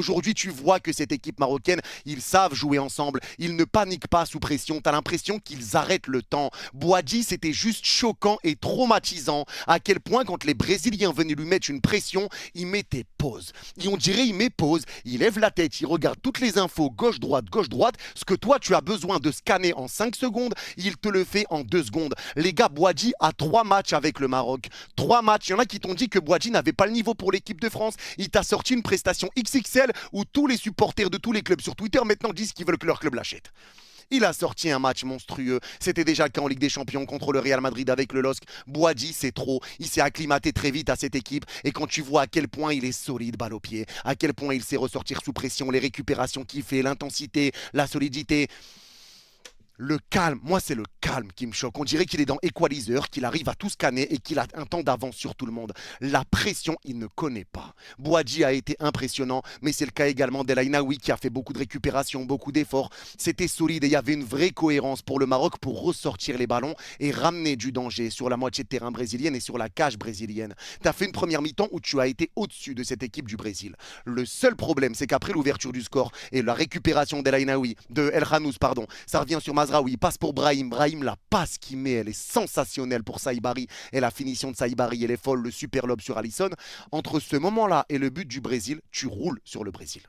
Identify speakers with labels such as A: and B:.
A: Aujourd'hui, tu vois que cette équipe marocaine, ils savent jouer ensemble. Ils ne paniquent pas sous pression. Tu as l'impression qu'ils arrêtent le temps. Boadji, c'était juste choquant et traumatisant. À quel point, quand les Brésiliens venaient lui mettre une pression, il mettait pause. Et on dirait, il met pause. Il lève la tête, il regarde toutes les infos, gauche-droite, gauche-droite. Ce que toi, tu as besoin de scanner en 5 secondes, il te le fait en 2 secondes. Les gars, Boadji a 3 matchs avec le Maroc. 3 matchs. Il y en a qui t'ont dit que Boadji n'avait pas le niveau pour l'équipe de France. Il t'a sorti une prestation XXL où tous les supporters de tous les clubs sur Twitter maintenant disent qu'ils veulent que leur club l'achète. Il a sorti un match monstrueux. C'était déjà le cas en Ligue des Champions contre le Real Madrid avec le LOSC. Boadji, c'est trop. Il s'est acclimaté très vite à cette équipe. Et quand tu vois à quel point il est solide, balle au pied, à quel point il sait ressortir sous pression, les récupérations qu'il fait, l'intensité, la solidité. Le calme, moi c'est le calme qui me choque. On dirait qu'il est dans Equalizer, qu'il arrive à tout scanner et qu'il a un temps d'avance sur tout le monde. La pression, il ne connaît pas. Boadji a été impressionnant, mais c'est le cas également d'El Ainaoui qui a fait beaucoup de récupération, beaucoup d'efforts. C'était solide et il y avait une vraie cohérence pour le Maroc pour ressortir les ballons et ramener du danger sur la moitié de terrain brésilienne et sur la cage brésilienne. Tu as fait une première mi-temps où tu as été au-dessus de cette équipe du Brésil. Le seul problème, c'est qu'après l'ouverture du score et la récupération d'El Ainaoui, de El Khanouz, pardon, ça revient sur Mazraoui, il passe pour Brahim. Brahim, la passe qu'il met, elle est sensationnelle pour Saïbari. Et la finition de Saïbari, elle est folle, le super lob sur Alisson. Entre ce moment-là et le but du Brésil, tu roules sur le Brésil.